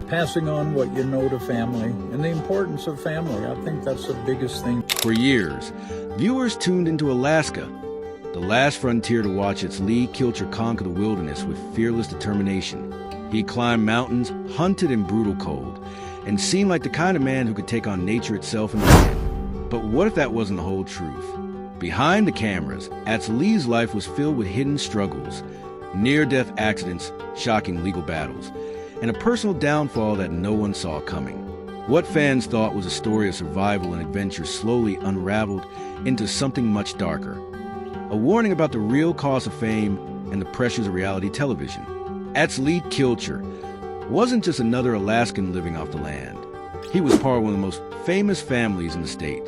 Passing on what you know to family and the importance of family. I think that's the biggest thing. For years, viewers tuned into Alaska, the last frontier, to watch Atz Lee Kilcher conquer the wilderness with fearless determination. He climbed mountains, hunted in brutal cold, and seemed like the kind of man who could take on nature itself in the pit. But what if that wasn't the whole truth? Behind the cameras, Atz Lee's life was filled with hidden struggles, near-death accidents, shocking legal battles, and a personal downfall that no one saw coming. What fans thought was a story of survival and adventure slowly unraveled into something much darker. A warning about the real cost of fame and the pressures of reality television. Atz Lee Kilcher wasn't just another Alaskan living off the land. He was part of one of the most famous families in the state,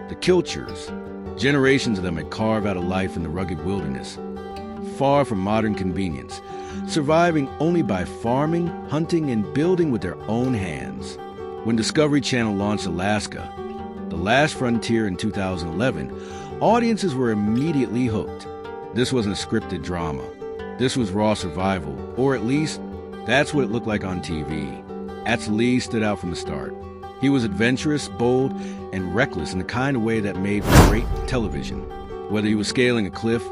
the Kilchers. Generations of them had carved out a life in the rugged wilderness, far from modern convenience, surviving only by farming, hunting, and building with their own hands. When Discovery Channel launched Alaska, the last frontier in 2011, audiences were immediately hooked. This wasn't a scripted drama. This was raw survival, or at least that's what it looked like on TV. Atz Lee stood out from the start. He was adventurous, bold, and reckless in the kind of way that made for great television. Whether he was scaling a cliff,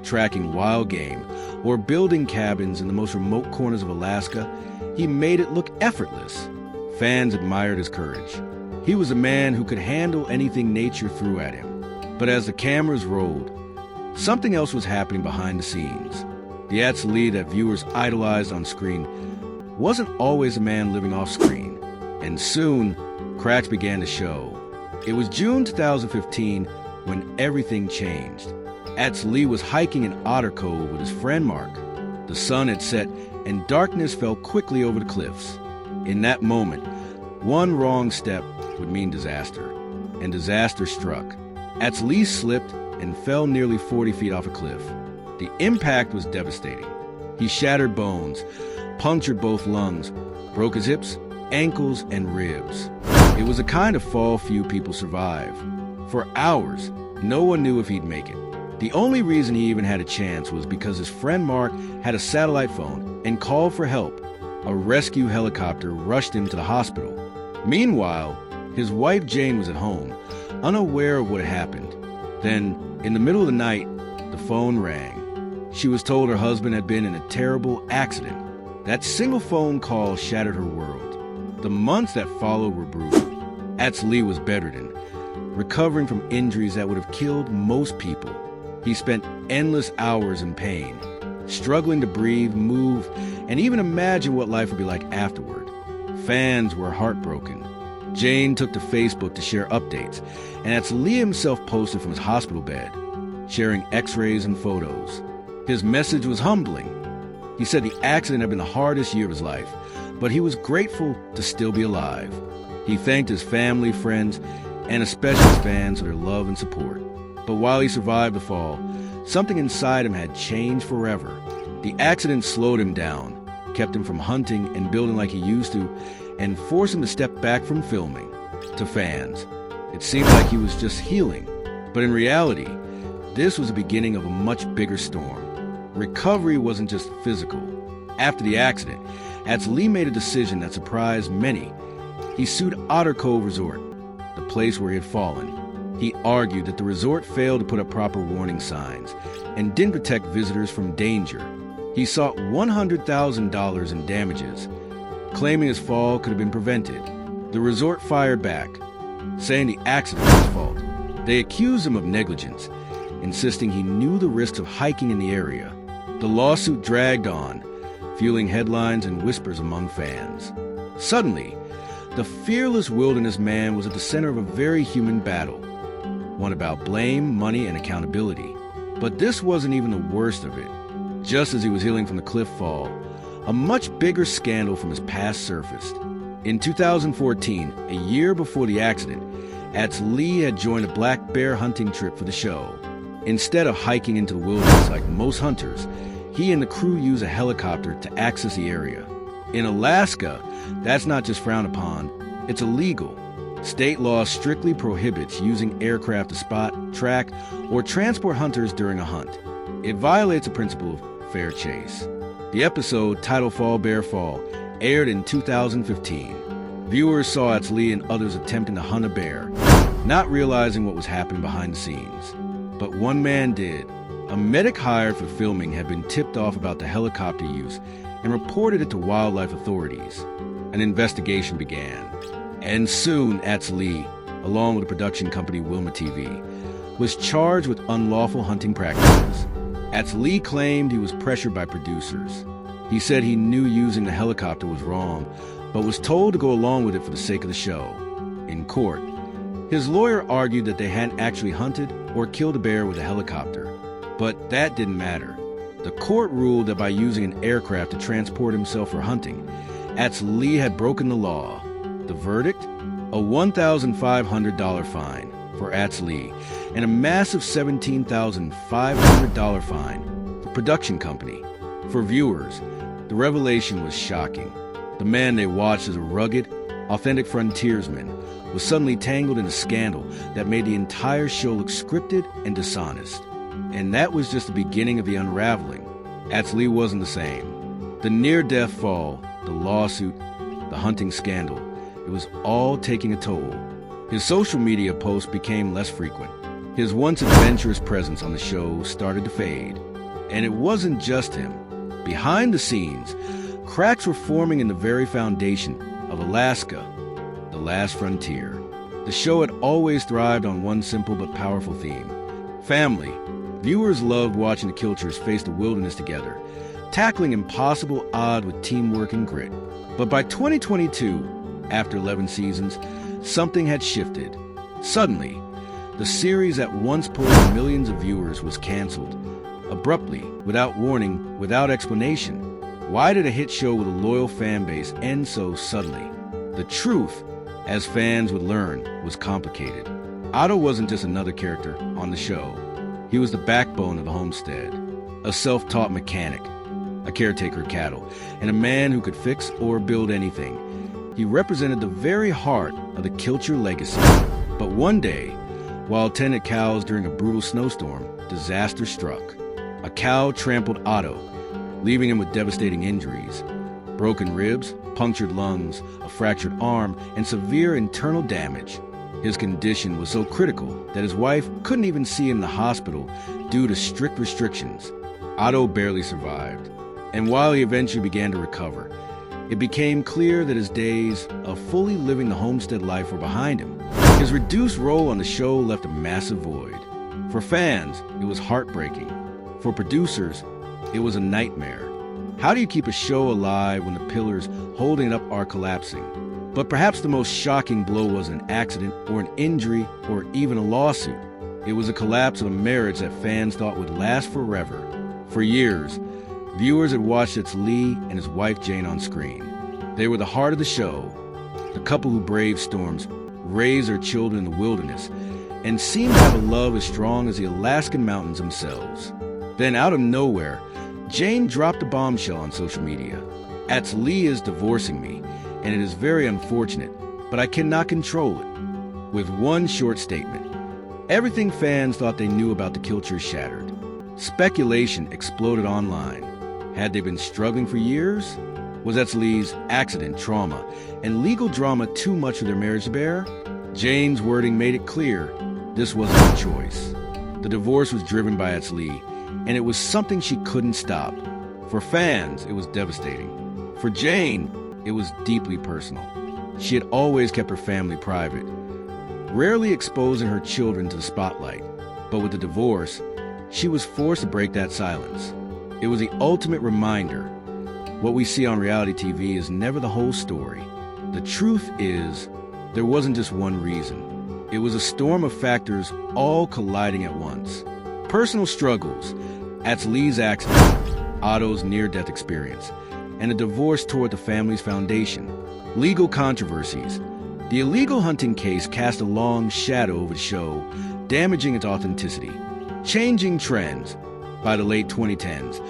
tracking wild game, or building cabins in the most remote corners of Alaska, he made it look effortless. Fans admired his courage. He was a man who could handle anything nature threw at him. But as the cameras rolled, something else was happening behind the scenes. The Atz Lee that viewers idolized on screen wasn't always a man living off screen. And soon, cracks began to show. It was June 2015 when everything changed. Atz Lee was hiking in Otter Cove with his friend Mark. The sun had set and darkness fell quickly over the cliffs. In that moment, one wrong step would mean disaster. And disaster struck. Atz Lee slipped and fell nearly 40 feet off a cliff. The impact was devastating. He shattered bones, punctured both lungs, broke his hips, ankles, and ribs. It was a kind of fall few people survive. For hours, no one knew if he'd make it. The only reason he even had a chance was because his friend Mark had a satellite phone and called for help. A rescue helicopter rushed him to the hospital. Meanwhile, his wife Jane was at home, unaware of what had happened. Then, in the middle of the night, the phone rang. She was told her husband had been in a terrible accident. That single phone call shattered her world. The months that followed were brutal. Atz Lee was bedridden, recovering from injuries that would have killed most people. He spent endless hours in pain, struggling to breathe, move, and even imagine what life would be like afterward. Fans were heartbroken. Jane took to Facebook to share updates, and Atz Lee himself posted from his hospital bed, sharing x-rays and photos. His message was humbling. He said the accident had been the hardest year of his life, but he was grateful to still be alive. He thanked his family, friends, and especially his fans for their love and support. But while he survived the fall, something inside him had changed forever. The accident slowed him down, kept him from hunting and building like he used to, and forced him to step back from filming. To fans, it seemed like he was just healing. But in reality, this was the beginning of a much bigger storm. Recovery wasn't just physical. After the accident, Atz Lee made a decision that surprised many. He sued Otter Cove Resort, the place where he had fallen. He argued that the resort failed to put up proper warning signs and didn't protect visitors from danger. He sought $100,000 in damages, claiming his fall could have been prevented. The resort fired back, saying the accident was his fault. They accused him of negligence, insisting he knew the risks of hiking in the area. The lawsuit dragged on, fueling headlines and whispers among fans. Suddenly, the fearless wilderness man was at the center of a very human battle, one about blame, money, and accountability. But this wasn't even the worst of it. Just as he was healing from the cliff fall, a much bigger scandal from his past surfaced. In 2014, a year before the accident, Atz Lee had joined a black bear hunting trip for the show. Instead of hiking into the wilderness like most hunters, he and the crew used a helicopter to access the area. In Alaska, that's not just frowned upon, it's illegal. State law strictly prohibits using aircraft to spot, track, or transport hunters during a hunt. It violates the principle of fair chase. The episode, titled Fall Bear Fall, Aired in 2015, viewers saw Atz Lee and others attempting to hunt a bear, not realizing what was happening behind the scenes. But one man did. A medic hired for filming had been tipped off about the helicopter use and reported it to wildlife authorities. An investigation began. And soon, Atz Lee, along with the production company Wilma TV, was charged with unlawful hunting practices. Atz Lee claimed he was pressured by producers. He said he knew using the helicopter was wrong, but was told to go along with it for the sake of the show. In court, his lawyer argued that they hadn't actually hunted or killed a bear with a helicopter. But that didn't matter. The court ruled that by using an aircraft to transport himself for hunting, Atz Lee had broken the law. The verdict? A $1,500 fine for Atz Lee and a massive $17,500 fine for production company. For viewers, the revelation was shocking. The man they watched as a rugged, authentic frontiersman was suddenly tangled in a scandal that made the entire show look scripted and dishonest. And that was just the beginning of the unraveling. Atz Lee wasn't the same. The near-death fall, the lawsuit, the hunting scandal, it was all taking a toll. His social media posts became less frequent. His once adventurous presence on the show started to fade. And it wasn't just him. Behind the scenes, cracks were forming in the very foundation of Alaska, the last frontier. The show had always thrived on one simple but powerful theme: family. Viewers loved watching the Kilchers face the wilderness together, tackling impossible odds with teamwork and grit. But by 2022, after 11 seasons, something had shifted. Suddenly, the series that once pulled millions of viewers was canceled. Abruptly, without warning, without explanation. Why did a hit show with a loyal fan base end so suddenly? The truth, as fans would learn, was complicated. Otto wasn't just another character on the show. He was the backbone of the homestead, a self-taught mechanic, a caretaker of cattle, and a man who could fix or build anything. He represented the very heart of the Kilcher legacy. But one day, while tending cows during a brutal snowstorm, disaster struck. A cow trampled Otto, leaving him with devastating injuries: broken ribs, punctured lungs, a fractured arm, and severe internal damage. His condition was so critical that his wife couldn't even see him in the hospital due to strict restrictions. Otto barely survived, and while he eventually began to recover, it became clear that his days of fully living the homestead life were behind him. His reduced role on the show left a massive void. For fans, it was heartbreaking. For producers, it was a nightmare. How do you keep a show alive when the pillars holding it up are collapsing? But perhaps the most shocking blow wasn't an accident or an injury or even a lawsuit. It was a collapse of a marriage that fans thought would last forever. For years, viewers had watched Atz Lee and his wife Jane on screen. They were the heart of the show, the couple who braved storms, raised their children in the wilderness, and seemed to have a love as strong as the Alaskan mountains themselves. Then, out of nowhere, Jane dropped a bombshell on social media. Atz Lee is divorcing me, and it is very unfortunate, but I cannot control it. With one short statement, everything fans thought they knew about the Kilchers shattered. Speculation exploded online. Had they been struggling for years? Was Atz Lee's accident, trauma, and legal drama too much for their marriage to bear? Jane's wording made it clear this wasn't a choice. The divorce was driven by Atz Lee, and it was something she couldn't stop. For fans, it was devastating. For Jane, it was deeply personal. She had always kept her family private, rarely exposing her children to the spotlight. But with the divorce, she was forced to break that silence. It was the ultimate reminder. What we see on reality TV is never the whole story. The truth is, there wasn't just one reason. It was a storm of factors all colliding at once. Personal struggles, Atz Lee's accident, Otto's near-death experience, and a divorce toward the family's foundation. Legal controversies. The illegal hunting case cast a long shadow over the show, damaging its authenticity. Changing trends. By the late 2010s,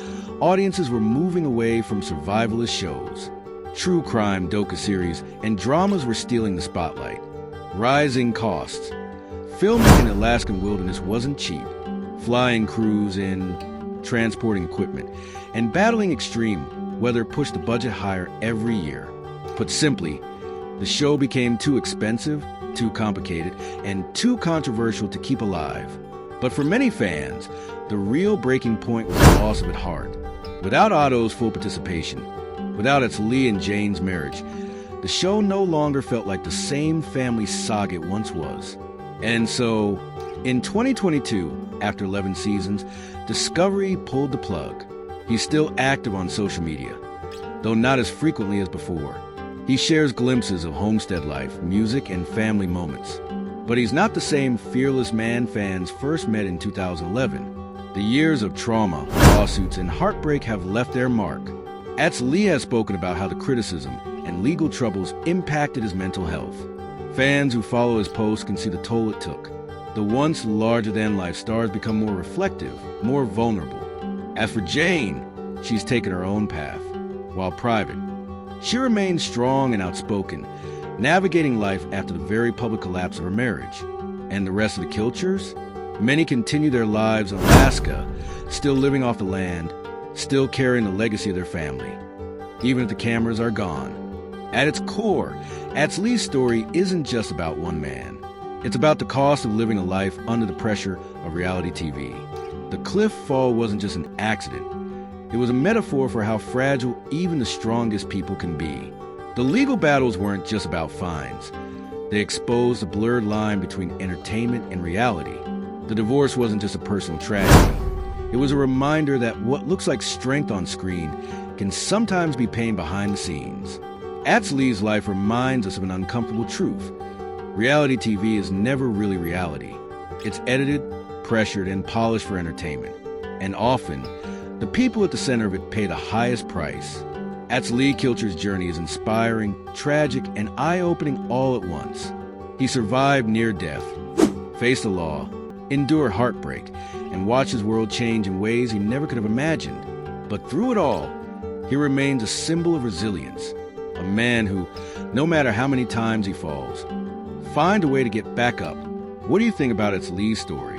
audiences were moving away from survivalist shows. True crime docuseries and dramas were stealing the spotlight. Rising costs. Filming in the Alaskan wilderness wasn't cheap. Flying crews in, transporting equipment, and battling extreme weather pushed the budget higher every year. Put simply, the show became too expensive, too complicated, and too controversial to keep alive. But for many fans, the real breaking point was the loss of it heart. Without Otto's full participation, without Atz Lee and Jane's marriage, the show no longer felt like the same family saga it once was. And so, in 2022, after 11 seasons, Discovery pulled the plug. He's still active on social media, though not as frequently as before. He shares glimpses of homestead life, music, and family moments. But he's not the same fearless man fans first met in 2011. The years of trauma, lawsuits, and heartbreak have left their mark. Atz Lee has spoken about how the criticism and legal troubles impacted his mental health. Fans who follow his posts can see the toll it took. The once larger-than-life stars become more reflective, more vulnerable. As for Jane, she's taken her own path. While private, she remains strong and outspoken, navigating life after the very public collapse of her marriage. And the rest of the Kilchers? Many continue their lives in Alaska, still living off the land, still carrying the legacy of their family, even if the cameras are gone. At its core, Atz Lee's story isn't just about one man. It's about the cost of living a life under the pressure of reality TV. The cliff fall wasn't just an accident. It was a metaphor for how fragile even the strongest people can be. The legal battles weren't just about fines. They exposed the blurred line between entertainment and reality. The divorce wasn't just a personal tragedy. It was a reminder that what looks like strength on screen can sometimes be pain behind the scenes. Atz Lee's life reminds us of an uncomfortable truth. Reality TV is never really reality. It's edited, pressured, and polished for entertainment. And often, the people at the center of it pay the highest price. Atz Lee Kilcher's journey is inspiring, tragic, and eye-opening all at once. He survived near death, faced the law, endured heartbreak, and watched his world change in ways he never could have imagined. But through it all, he remains a symbol of resilience, a man who, no matter how many times he falls, finds a way to get back up. What do you think about Atz Lee's story?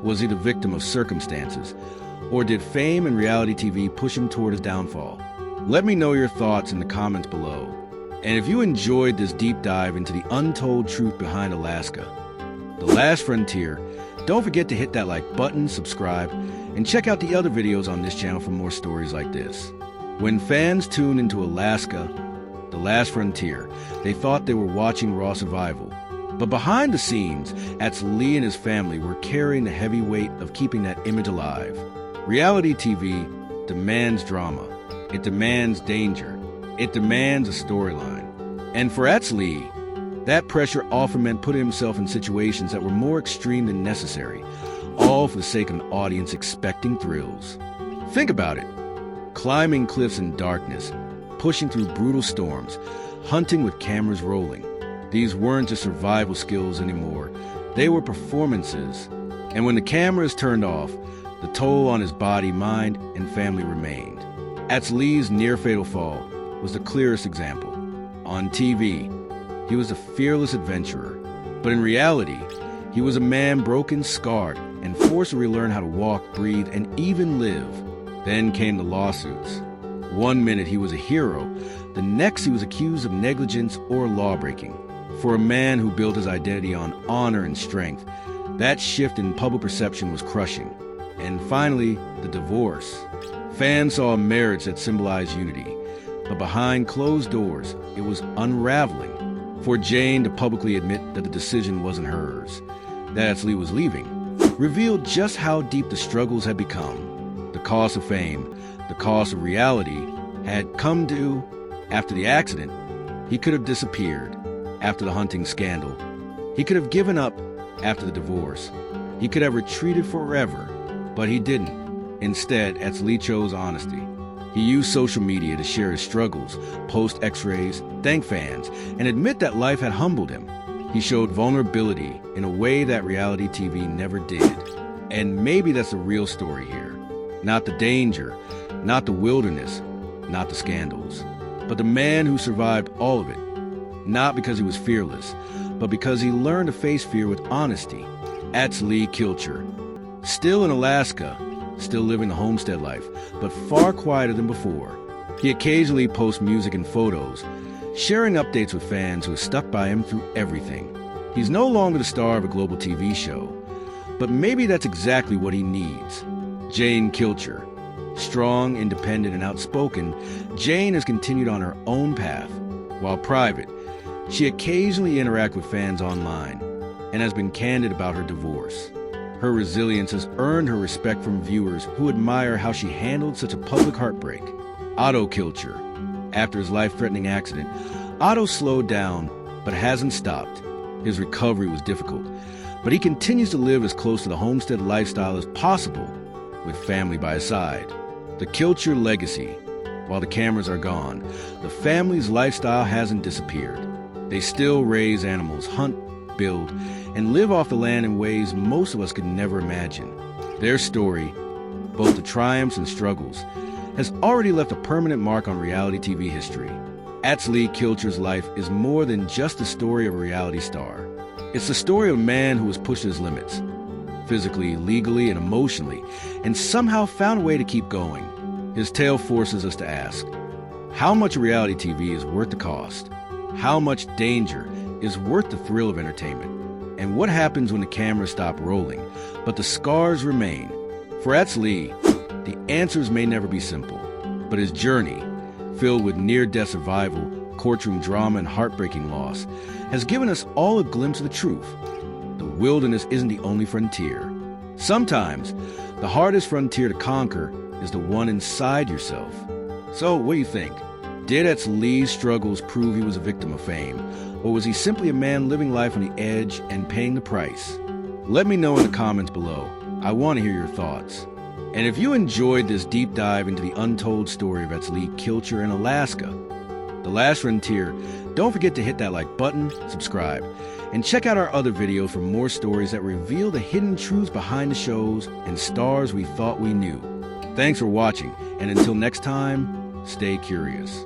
Was he the victim of circumstances, or did fame and reality TV push him toward his downfall? Let me know your thoughts in the comments below. And if you enjoyed this deep dive into the untold truth behind Alaska, the last frontier, don't forget to hit that like button, subscribe, and check out the other videos on this channel for more stories like this. When fans tuned into Alaska, the last frontier, they thought they were watching raw survival. But behind the scenes, Atz Lee and his family were carrying the heavy weight of keeping that image alive. Reality TV demands drama. It demands danger. It demands a storyline. And for Atz Lee, that pressure often meant putting himself in situations that were more extreme than necessary, all for the sake of an audience expecting thrills. Think about it. Climbing cliffs in darkness, pushing through brutal storms, hunting with cameras rolling. These weren't just survival skills anymore. They were performances. And when the cameras turned off, the toll on his body, mind, and family remained. Atz Lee's near-fatal fall was the clearest example. On TV, he was a fearless adventurer. But in reality, he was a man broken, scarred, and forced to relearn how to walk, breathe, and even live. Then came the lawsuits. One minute he was a hero, the next he was accused of negligence or lawbreaking. For a man who built his identity on honor and strength, that shift in public perception was crushing. And finally, the divorce. Fans saw a marriage that symbolized unity, but behind closed doors, it was unraveling. For Jane to publicly admit that the decision wasn't hers, that Atz Lee was leaving, revealed just how deep the struggles had become. The cost of fame, the cost of reality, had come due. After the accident, he could have disappeared. After the hunting scandal, he could have given up. After the divorce, he could have retreated forever, but he didn't. Instead, Atz Lee chose honesty. He used social media to share his struggles, post x-rays, thank fans, and admit that life had humbled him. He showed vulnerability in a way that reality TV never did. And maybe that's the real story here. Not the danger, not the wilderness, not the scandals, but the man who survived all of it. Not because he was fearless, but because he learned to face fear with honesty. Atz Lee Kilcher. Still in Alaska, still living the homestead life, but far quieter than before. He occasionally posts music and photos, sharing updates with fans who have stuck by him through everything. He's no longer the star of a global TV show, but maybe that's exactly what he needs. Jane Kilcher. Strong, independent, and outspoken, Jane has continued on her own path. While private, she occasionally interacts with fans online and has been candid about her divorce. Her resilience has earned her respect from viewers who admire how she handled such a public heartbreak. Otto Kilcher. After his life-threatening accident, Otto slowed down but hasn't stopped. His recovery was difficult, but he continues to live as close to the homestead lifestyle as possible with family by his side. The Kilcher legacy. While the cameras are gone, the family's lifestyle hasn't disappeared. They still raise animals, hunt, build, and live off the land in ways most of us could never imagine. Their story, both the triumphs and struggles, has already left a permanent mark on reality TV history. Atz Lee Kilcher's life is more than just the story of a reality star. It's the story of a man who has pushed his limits, physically, legally, and emotionally, and somehow found a way to keep going. His tale forces us to ask, how much reality TV is worth the cost? How much danger is worth the thrill of entertainment? And what happens when the cameras stop rolling, but the scars remain? For Atz Lee, the answers may never be simple, but his journey, filled with near-death survival, courtroom drama, and heartbreaking loss, has given us all a glimpse of the truth. The wilderness isn't the only frontier. Sometimes, the hardest frontier to conquer is the one inside yourself. So, what do you think? Did Atz Lee's struggles prove he was a victim of fame, or was he simply a man living life on the edge and paying the price? Let me know in the comments below. I want to hear your thoughts. And if you enjoyed this deep dive into the untold story of Atz Lee Kilcher in Alaska, The Last Frontier, don't forget to hit that like button, subscribe, and check out our other videos for more stories that reveal the hidden truths behind the shows and stars we thought we knew. Thanks for watching, and until next time, stay curious.